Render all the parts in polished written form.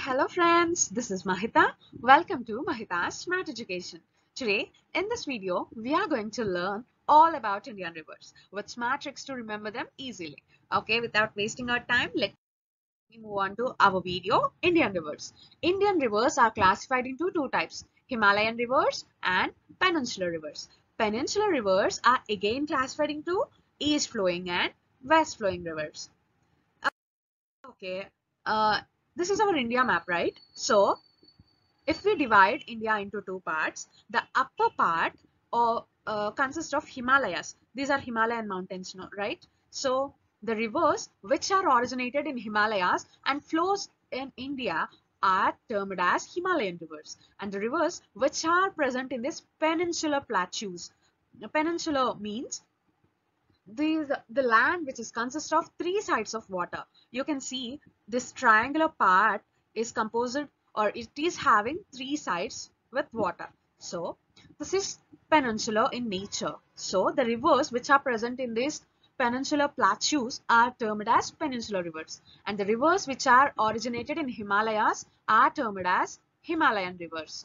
Hello friends, this is Mahita. Welcome to Mahita's Smart Education. Today, in this video, we are going to learn all about Indian rivers with smart tricks to remember them easily. Okay, without wasting our time, let me move on to our video, Indian rivers. Indian rivers are classified into two types, Himalayan rivers and peninsular rivers. Peninsular rivers are again classified into east flowing and west flowing rivers. Okay, uh, this is our India map, right? So, if we divide India into two parts, the upper part consists of Himalayas. These are Himalayan mountains, right? So, the rivers which are originated in Himalayas and flows in India are termed as Himalayan rivers. And the rivers which are present in this peninsular plateaus. Peninsula means the land which is consists of three sides of water. You can see this triangular part is composed, or it is having three sides with water. So this is peninsular in nature. So the rivers which are present in this peninsular plateaus are termed as peninsular rivers, and the rivers which are originated in Himalayas are termed as Himalayan rivers.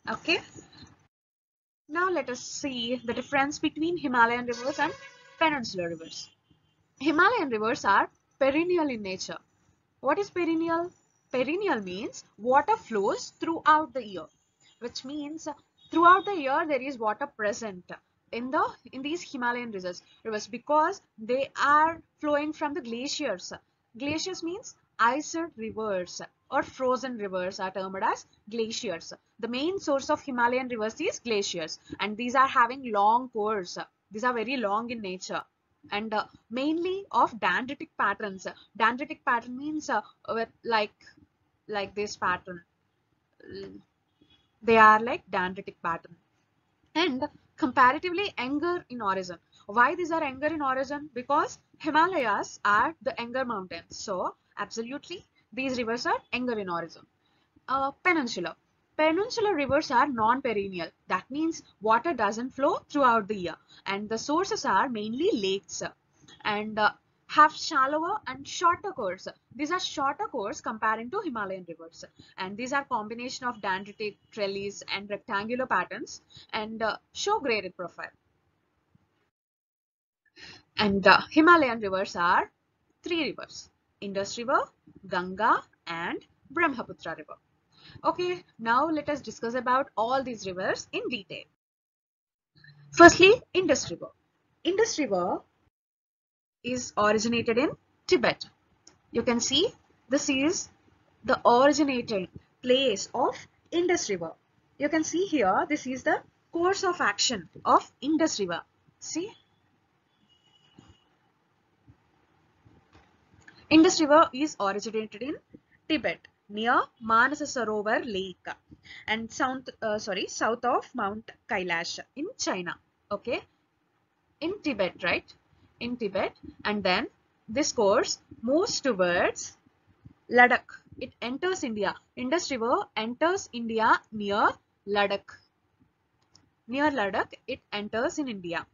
Okay, now let us see the difference between Himalayan rivers and peninsular rivers. Himalayan rivers are perennial in nature. What is perennial? Perennial means water flows throughout the year, which means throughout the year there is water present in these Himalayan rivers because they are flowing from the glaciers. Glaciers means iced rivers or frozen rivers are termed as glaciers. The main source of Himalayan rivers is glaciers, and these are having long course. These are very long in nature and mainly of dendritic patterns. Dendritic pattern means with like this pattern. They are like dendritic pattern and comparatively younger in origin. Why these are younger in origin? Because Himalayas are the younger mountains. So absolutely these rivers are younger in origin. Peninsula. Peninsular rivers are non-perennial. That means water doesn't flow throughout the year, and the sources are mainly lakes and have shallower and shorter course. These are shorter course comparing to Himalayan rivers, and these are combination of dendritic, trellis, and rectangular patterns and show graded profile. And Himalayan rivers are three rivers: Indus River, Ganga, and Brahmaputra River. Okay, now let us discuss about all these rivers in detail. Firstly, Indus River. Indus River is originated in Tibet. You can see this is the originating place of Indus River. You can see here this is the course of action of Indus River. See, Indus River is originated in Tibet near Manas Sarovar Lake and south of Mount Kailash in China. Okay, in Tibet, right? In Tibet, and then this course moves towards Ladakh. It enters India. Indus River enters India near Ladakh. Near Ladakh, it enters in India.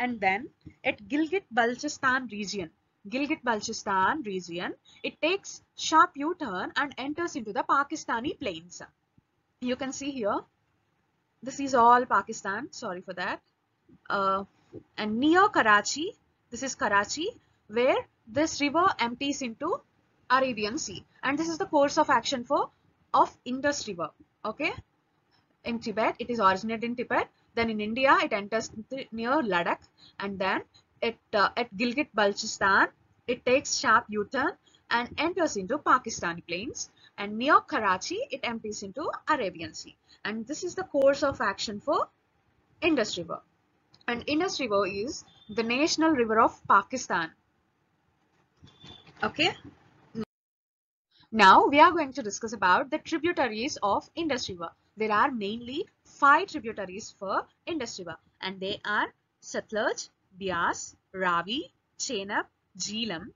And then at Gilgit-Baltistan region, it takes sharp U-turn and enters into the Pakistani plains. You can see here, this is all Pakistan. Sorry for that. Uh, and near Karachi, this is Karachi, where this river empties into Arabian Sea, and this is the course of action of Indus River. Okay, in Tibet it is originated in Tibet, then in India it enters near Ladakh, and then at Gilgit-Baltistan it takes sharp U-turn and enters into Pakistani plains, and near Karachi it empties into Arabian Sea, and this is the course of action for Indus River. And Indus River is the national river of Pakistan. Okay. Now we are going to discuss about the tributaries of Indus River. There are mainly 5 tributaries for Indus River, and they are Satluj, Beas, Ravi, Chenab, Jhelum,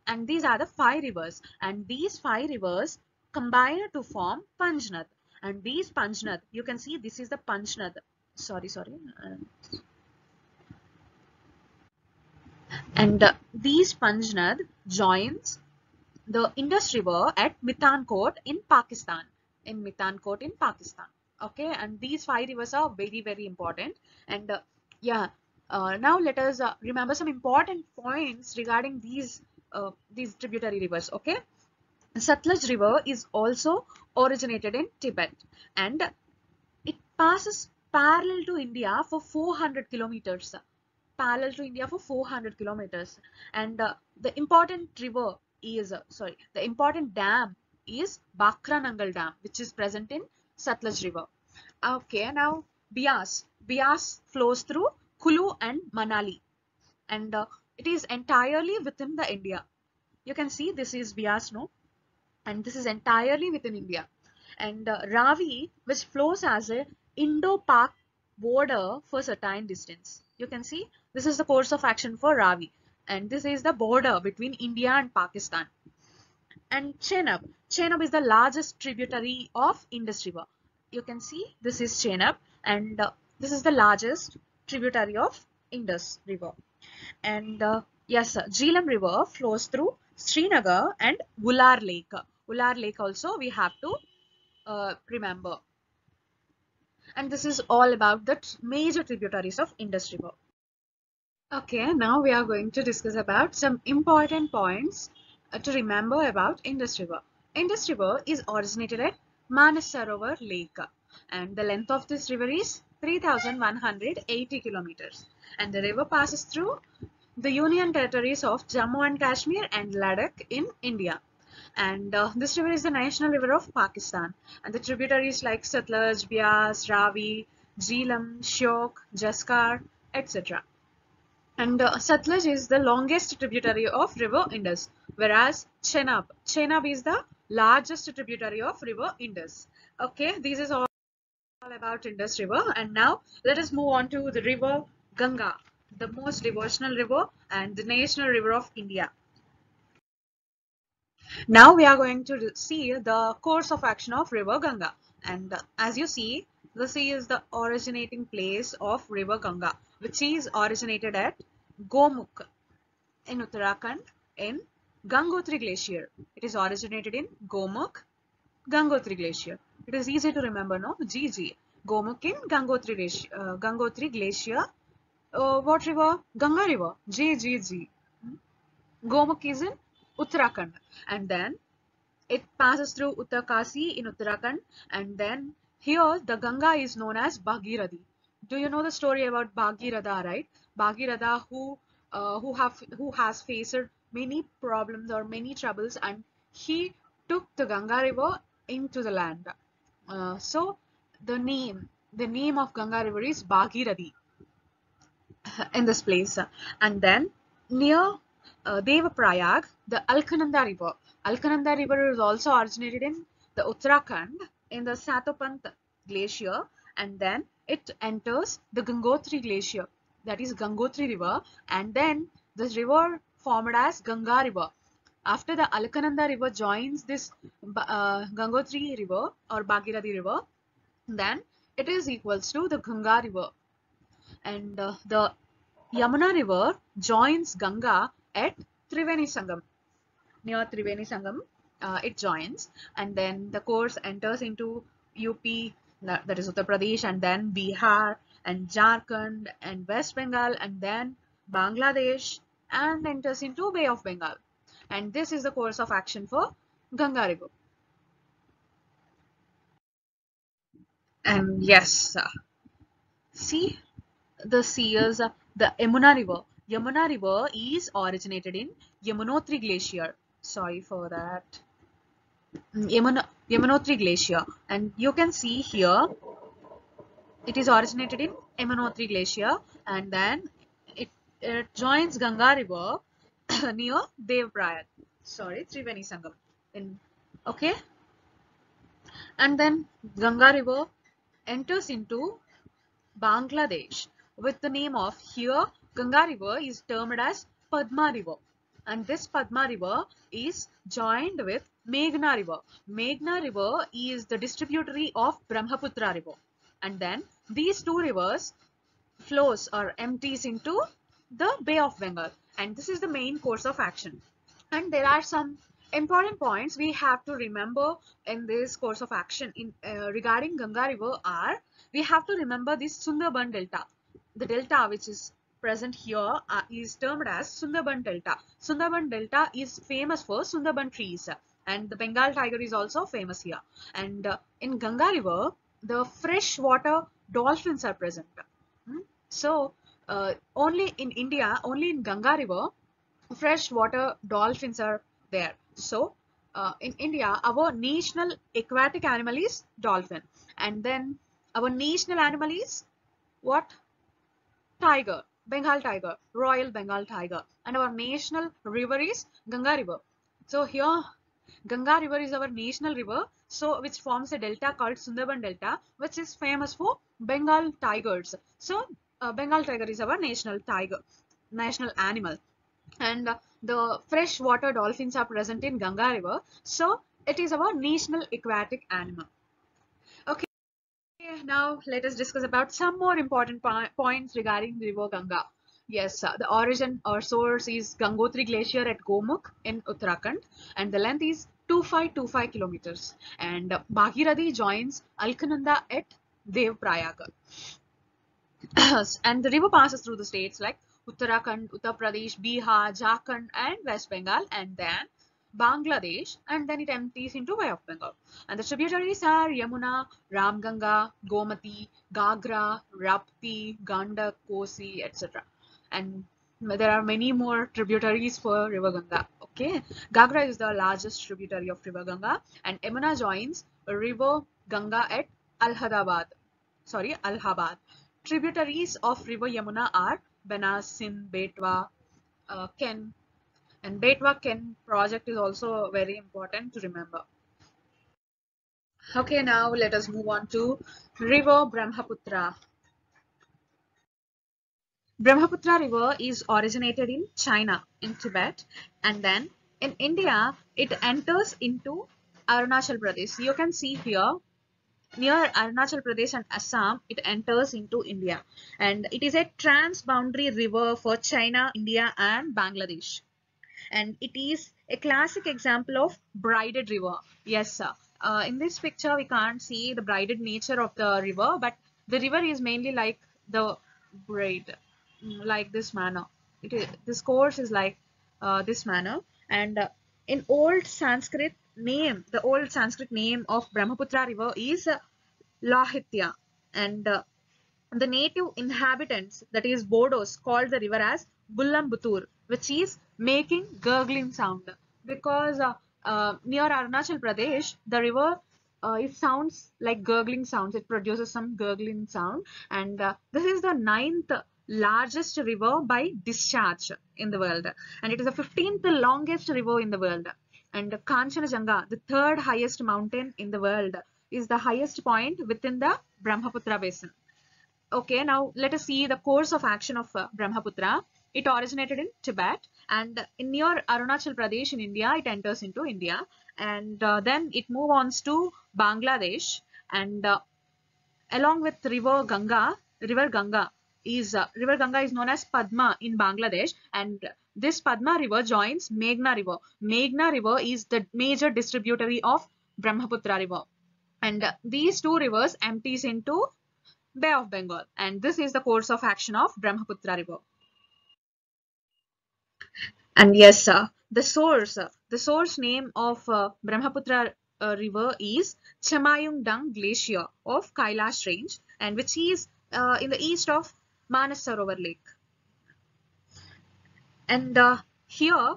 and these are the 5 rivers. And these 5 rivers combine to form Panjnad. And these Panjnad, you can see this is the Panjnad. Sorry. And these Panjnad joins the Indus River at Mithankot in Pakistan. Okay, and these five rivers are very, very important. And yeah, now let us remember some important points regarding these tributary rivers. Okay, Satluj River is also originated in Tibet, and it passes parallel to India for 400 kilometers. Parallel to India for 400 kilometers. And the important river is, the important dam is Bakranangal Dam, which is present in Satluj River. Okay, now Bias. Bias flows through Kulu and Manali, and it is entirely within the India. You can see this is Bias, no? And this is entirely within India. And Ravi, which flows as a Indo-Pak border for certain distance. You can see this is the course of action for Ravi, and this is the border between India and Pakistan. And Chenab. Chenab is the largest tributary of Indus River. You can see this is Chenab, and this is the largest tributary of Indus River. And yes, Jhelum River flows through Srinagar and Wular Lake. Wular Lake also we have to remember. And this is all about the major tributaries of Indus River. Okay, now we are going to discuss about some important points to remember about Indus River. Indus River is originated at Manasarovar Lake, and the length of this river is 3,180 kilometers, and the river passes through the Union territories of Jammu and Kashmir and Ladakh in India. And this river is the national river of Pakistan, and the tributaries like Satluj, Bias, Ravi, Jhelum, Shyok, Jaskar, etc. And Satluj is the longest tributary of river Indus, whereas Chenab is the largest tributary of river Indus. Okay, this is all about Indus River, and now let us move on to the river Ganga, the most devotional river and the national river of India. Now we are going to see the course of action of river Ganga, and as you see, the sea is the originating place of river Ganga, which is originated at Gomukh in Uttarakhand in Gangotri Glacier. It is originated in Gomukh, Gangotri Glacier. It is easy to remember, no? GG. Gomukh in Gangotri Glacier. What river? Ganga River. GGG. Gomukh is in Uttarakhand, and then it passes through Uttarkasi in Uttarakhand, and then here the Ganga is known as Bhagirathi. Do you know the story about Bhagiratha, right? Bhagiratha who has faced many problems or many troubles, and he took the Ganga river into the land. So the name of Ganga river is Bhagirathi in this place. And then near Devaprayag, the Alkananda River. Alkananda River is also originated in the Uttarakhand in the Satopant Glacier, and then it enters the Gangotri Glacier, that is Gangotri River, and then this river formed as Ganga River. After the Alkananda River joins this Gangotri River or Bhagirathi River, then it is equals to the Ganga River, and the Yamuna River joins Ganga at Triveni Sangam. Near Triveni Sangam, it joins, and then the course enters into UP, that is Uttar Pradesh, and then Bihar, and Jharkhand, and West Bengal, and then Bangladesh, and enters into Bay of Bengal. And this is the course of action for Ganga River. And yes, see the seers, the Yamuna River. Yamuna River is originated in Yamunotri Glacier. Sorry for that. Yamunotri Glacier. And you can see here, it is originated in Yamunotri Glacier, and then it joins Ganga River near Devaprayag. Sorry, Triveni Sangam. Okay. And then Ganga River enters into Bangladesh with the name of, here Ganga River is termed as Padma River, and this Padma River is joined with Meghna River. Meghna River is the distributary of Brahmaputra River, and then these two rivers flows or empties into the Bay of Bengal, and this is the main course of action. And there are some important points we have to remember in this course of action in regarding Ganga River are, we have to remember this Sundarban Delta. The delta which is present here is termed as Sundarban Delta. Sundarban Delta is famous for Sundarban trees, and the Bengal tiger is also famous here. And in Ganga River, the freshwater dolphins are present. So only in India, only in Ganga River, freshwater dolphins are there. So in India, our national aquatic animal is dolphin, and then our national animal is what? Tiger, Bengal tiger, Royal Bengal tiger, and our national river is Ganga River. So here, Ganga River is our national river, so which forms a delta called Sundarban Delta, which is famous for Bengal tigers. So Bengal tiger is our national tiger, national animal, and the freshwater dolphins are present in Ganga River. So it is our national aquatic animal. Okay. Now let us discuss about some more important points regarding the river Ganga. Yes, the origin or source is Gangotri Glacier at Gomukh in Uttarakhand, and the length is 2525 kilometers. And Bhagirathi joins Alkananda at Devprayag. And the river passes through the states like Uttarakhand, Uttar Pradesh, Bihar, Jharkhand, and West Bengal, and then Bangladesh, and then it empties into Bay of Bengal. And the tributaries are Yamuna, Ramganga, Gomati, Gagra, Rapti, Gandak, Kosi, etc. And there are many more tributaries for River Ganga. Okay, Gagra is the largest tributary of River Ganga, and Yamuna joins River Ganga at Allahabad. Tributaries of River Yamuna are Banas, Sindh, Betwa, Ken, and Betwa Ken project is also very important to remember. Okay, now let us move on to River Brahmaputra. Brahmaputra River is originated in China, in Tibet, and then in India it enters into Arunachal Pradesh. You can see here near Arunachal Pradesh and Assam, it enters into India, and it is a trans-boundary river for China, India, and Bangladesh. And it is a classic example of braided river. Yes, sir. In this picture, we can't see the braided nature of the river, but the river is mainly like the braid, like this manner. This course is like this manner, and in old Sanskrit name of Brahmaputra river is Lahitya, and the native inhabitants, that is Bodos, called the river as Bullambuttur, which is making gurgling sound. Because near Arunachal Pradesh, the river it sounds like gurgling sounds. It produces some gurgling sound, and this is the ninth largest river by discharge in the world, and it is the 15th longest river in the world. And Kanchanajunga, the third highest mountain in the world, is the highest point within the Brahmaputra basin. Okay, now let us see the course of action of Brahmaputra. It originated in Tibet, and in near Arunachal Pradesh in India, it enters into India, and then it moves on to Bangladesh, and along with River Ganga is known as Padma in Bangladesh, and this Padma river joins Meghna River. Meghna River is the major distributary of Brahmaputra River, and these two rivers empties into Bay of Bengal, and this is the course of action of Brahmaputra River. And yes, the source name of Brahmaputra River is Chamayungdang Glacier of Kailash Range, and which is in the east of Manas Sarovar Lake. And here,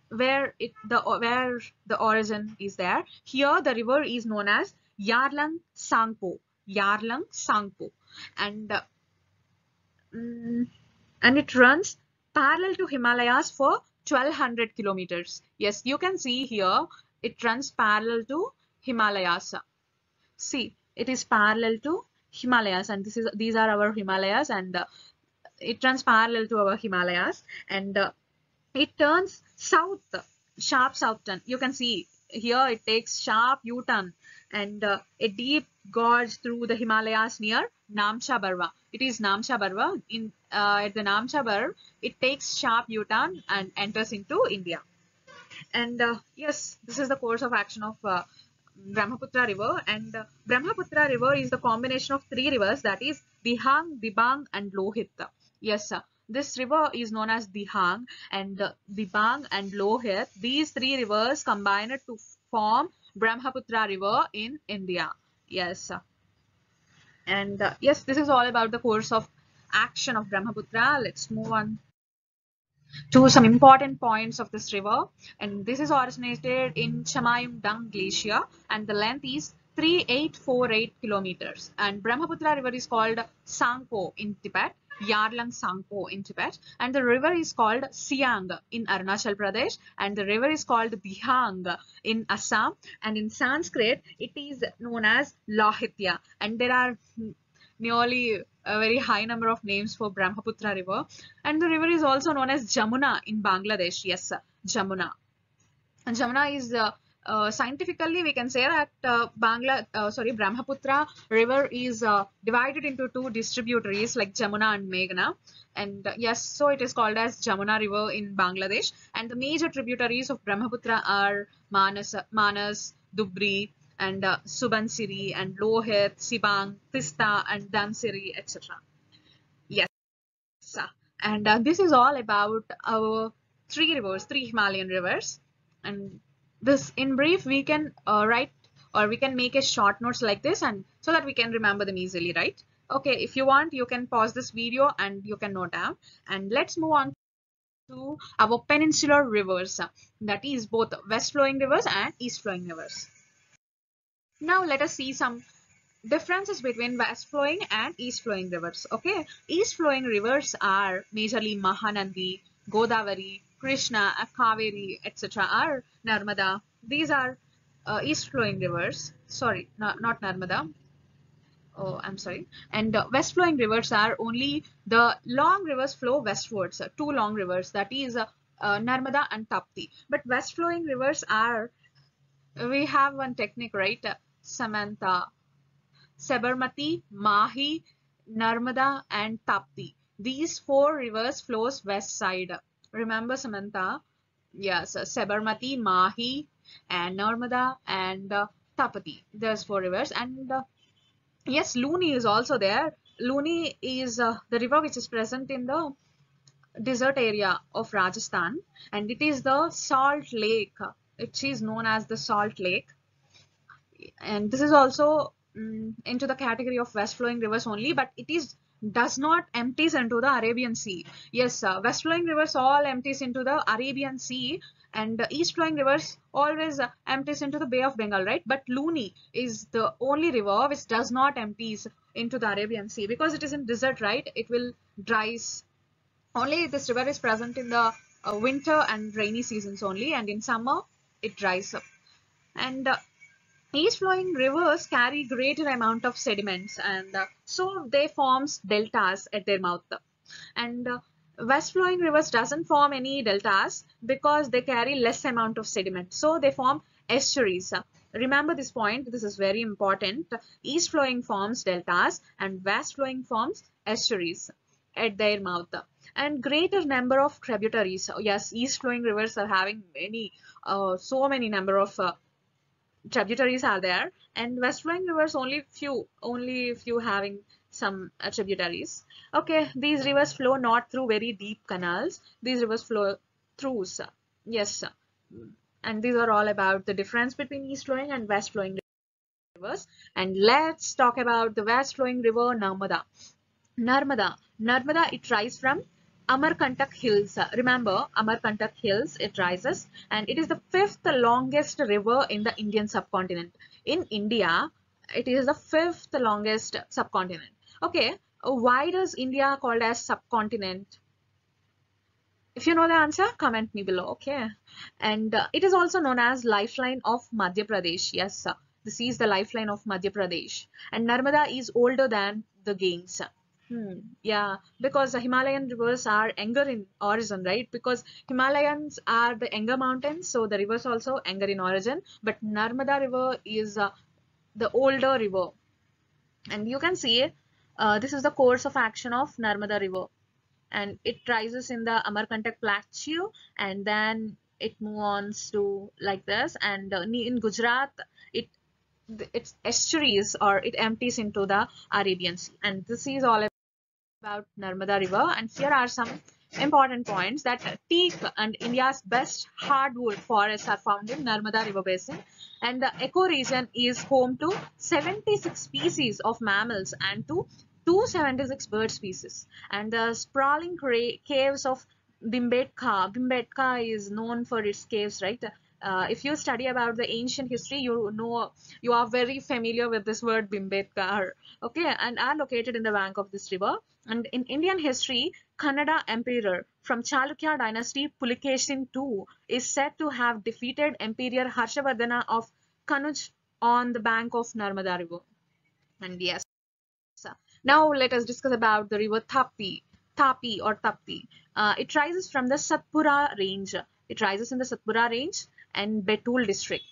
where the origin is there, here the river is known as Yarlang Sangpo, and and it runs parallel to Himalayas for 1200 kilometers. Yes, you can see here it runs parallel to Himalayas. See, it is parallel to Himalayas, and these are our Himalayas, and it runs parallel to our Himalayas, and it turns south, sharp south turn. You can see here it takes sharp U-turn, and a deep gorge through the Himalayas near Namcha Barwa. It is Namcha Barwa. At the Namcha Barwa, it takes sharp U-turn and enters into India. And yes, this is the course of action of Brahmaputra river. And Brahmaputra river is the combination of three rivers, that is Dihang, Dibang and Lohit. Yes, this river is known as Dihang, and Dibang and Lohit. These three rivers combined to form Brahmaputra river in India. Yes, and yes, this is all about the course of action of Brahmaputra. Let's move on to some important points of this river. And this is originated in Chamayumdang Glacier, and the length is 3848 kilometers. And Brahmaputra river is called Sangpo in Tibet, Yarlang Sangpo in Tibet, and the river is called Siang in Arunachal Pradesh, and the river is called Dihang in Assam, and in Sanskrit it is known as Lohitya. And there are nearly a very high number of names for Brahmaputra river. And the river is also known as Jamuna in Bangladesh. Yes, Jamuna. And Jamuna is scientifically we can say that Brahmaputra river is divided into two distributaries like Jamuna and Meghna. And yes, so it is called as Jamuna river in Bangladesh. And the major tributaries of Brahmaputra are Manas, Dubri, and Subansiri, and Lohit, Sibang, Tista, and Dhansiri, etc. Yes, and this is all about our three rivers, three Himalayan rivers. And this, in brief, we can write, or we can make a short notes like this, and so that we can remember them easily, right? Okay, if you want, you can pause this video and you can note down. And let's move on to our peninsular rivers, that is both west flowing rivers and east flowing rivers. Now let us see some differences between west flowing and east flowing rivers. Okay, east flowing rivers are majorly Mahanadi, Godavari, Krishna, Kaveri, etc. are Narmada. These are east flowing rivers. Sorry, not Narmada. Oh, I'm sorry. And west flowing rivers are only the long rivers flow westwards, two long rivers, that is Narmada and Tapti. But west flowing rivers are, we have one technique, right? Samantha, Sabarmati, Mahi, Narmada and Tapti. These four rivers flows west side. Remember, Samantha? Yes, Sabarmati, Mahi and Narmada and Tapati. There's four rivers. And yes, Luni is also there. Luni is the river which is present in the desert area of Rajasthan, and it is the salt lake. It is known as the salt lake, and this is also into the category of west flowing rivers only, but it is does not empties into the Arabian Sea. Yes, west flowing rivers all empties into the Arabian Sea, and east flowing rivers always empties into the Bay of Bengal, right? But Luni is the only river which does not empties into the Arabian Sea because it is in desert, right? It will dries. Only this river is present in the winter and rainy seasons only, and in summer it dries up. And east flowing rivers carry greater amount of sediments, and so they forms deltas at their mouth. And west flowing rivers doesn't form any deltas because they carry less amount of sediment, so they form estuaries. Remember this point, this is very important. East flowing forms deltas and west flowing forms estuaries at their mouth. And greater number of tributaries. Yes, east flowing rivers are having many so many number of tributaries are there, and west flowing rivers only few having some tributaries. Okay, these rivers flow not through very deep canals. These rivers flow through, yes, and these are all about the difference between east flowing and west flowing rivers. And let's talk about the west flowing river, Narmada. Narmada, it rises from Amarkantak Hills. Remember Amarkantak Hills, it rises, and it is the fifth longest river in the Indian subcontinent. In India, it is the fifth longest subcontinent. Okay, why does India called as subcontinent? If you know the answer, comment me below. Okay, and it is also known as lifeline of Madhya Pradesh. Yes, this is the lifeline of Madhya Pradesh, and Narmada is older than the Ganges. Yeah, because the Himalayan rivers are younger in origin, right? Because Himalayans are the younger mountains, so the rivers also younger in origin. But Narmada river is the older river, and you can see this is the course of action of Narmada river, and it rises in the Amarkantak plateau, and then it moves on to like this, and in Gujarat, it its estuaries, or it empties into the Arabian Sea. And this is all about Narmada River. And here are some important points: that teak and India's best hardwood forests are found in Narmada River basin, and the ecoregion is home to 76 species of mammals and to 276 bird species. And the sprawling caves of Bhimbetka is known for its caves, right? If you study about the ancient history, you know, you are very familiar with this word Bhimbetka, okay, and are located in the bank of this river. And in Indian history, Kannada emperor from Chalukya dynasty Pulikeshin II is said to have defeated Emperor Harshavardhana of Kanuj on the bank of Narmada River. And yes, now let us discuss about the river Tapi or Tapti. It rises from the Satpura range. It rises in the Satpura range and Betul district.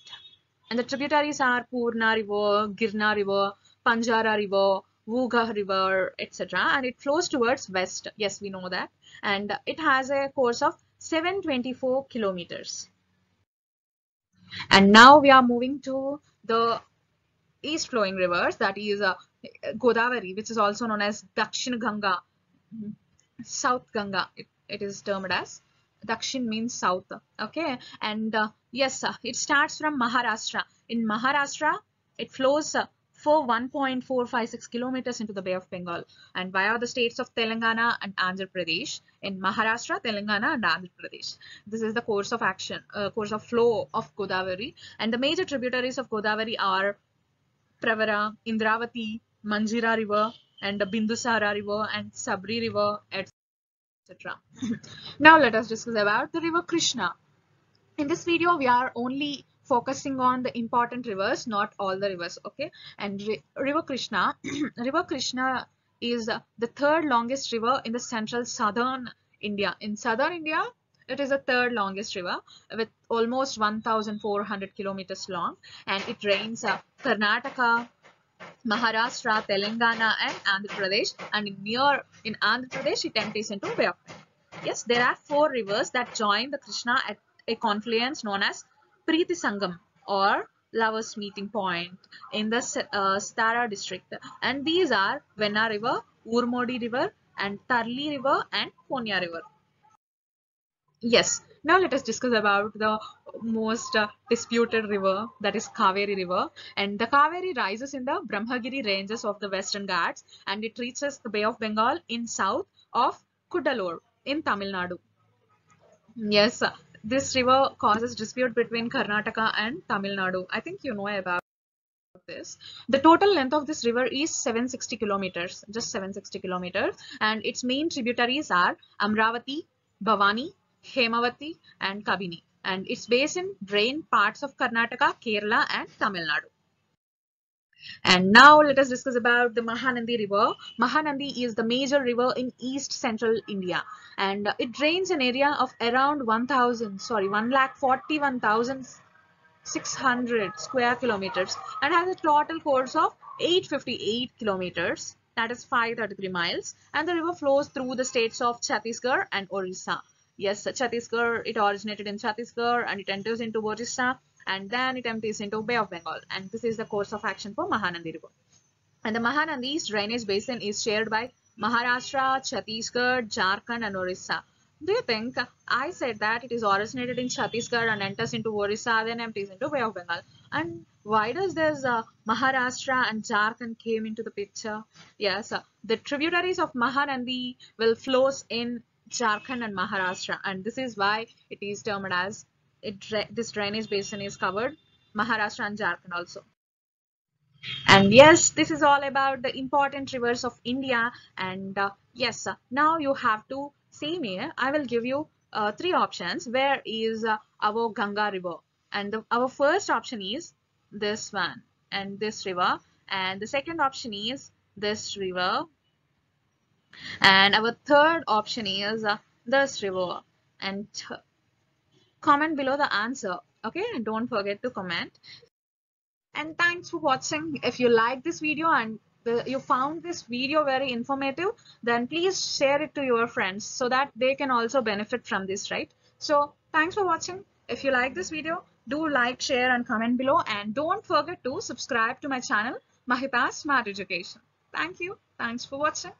And the tributaries are Purna River, Girna River, Panjara River, Vuga River, etc. And it flows towards west. Yes, we know that. And it has a course of 724 kilometers. And now we are moving to the east flowing rivers, that is Godavari, which is also known as Dakshin Ganga, South Ganga. It is termed as Dakshin means south. Okay, and yes, it starts from Maharashtra. In Maharashtra, it flows for 1.456 kilometers into the Bay of Bengal, and via the states of Telangana and Andhra Pradesh. In Maharashtra, Telangana, and Andhra Pradesh. This is the course of action, course of flow of Godavari, and the major tributaries of Godavari are Pravara, Indravati, Manjira River, and the Bindusara River, and Sabri River, etc. Now let us discuss about the river Krishna. In this video, we are only focusing on the important rivers, not all the rivers, okay? And river Krishna, river Krishna is the third longest river in the central southern India. In southern India, it is the third longest river with almost 1,400 kilometers long, and it drains Karnataka, Maharashtra, Telangana, and Andhra Pradesh. And in Andhra Pradesh, it empties into Bay of Bengal. Yes, there are 4 rivers that join the Krishna at a confluence known as Preeti Sangam, or Lovers Meeting Point, in the Satara district. And these are Venna River, Urmodi River, and Tarli River, and Konya River. Yes, now let us discuss about the most disputed river, that is Kaveri River. And the Kaveri rises in the Brahmagiri ranges of the Western Ghats, and it reaches the Bay of Bengal in south of Cuddalore in Tamil Nadu. Yes, this river causes dispute between Karnataka and Tamil Nadu. I think you know about this. The total length of this river is 760 kilometers, just 760 kilometers, and its main tributaries are Amravati, Bhavani, Hemavati, and Kabini, and its basin drain parts of Karnataka, Kerala, and Tamil Nadu. And now let us discuss about the Mahanandi River. Mahanandi is the major river in east central India, and it drains an area of around 1,41,600 square kilometers and has a total course of 858 kilometers, that is 533 miles, and the river flows through the states of Chhattisgarh and Orissa. Yes, Chhattisgarh, it originated in Chhattisgarh and it enters into Orissa, and then it empties into Bay of Bengal, and this is the course of action for Mahanandi River. And the Mahanadi's drainage basin is shared by Maharashtra, Chhattisgarh, Jharkhand, and Orissa. Do you think I said that it is originated in Chhattisgarh and enters into Orissa, then empties into Bay of Bengal? And why does this Maharashtra and Jharkhand came into the picture? Yes, the tributaries of Mahanandi will flows in Jharkhand and Maharashtra, and this is why it is termed as this drainage basin is covered Maharashtra and Jharkhand also. And yes, this is all about the important rivers of India. And yes, now you have to say me. I will give you 3 options. Where is our Ganga river? And our first option is this one and this river. And the second option is this river. And our third option is this river. And comment below the answer. Okay, and don't forget to comment. And thanks for watching. If you like this video and you found this video very informative, then please share it to your friends so that they can also benefit from this, right? So thanks for watching. If you like this video, do like, share and comment below, and don't forget to subscribe to my channel Mahita's Smart Education. Thank you. Thanks for watching.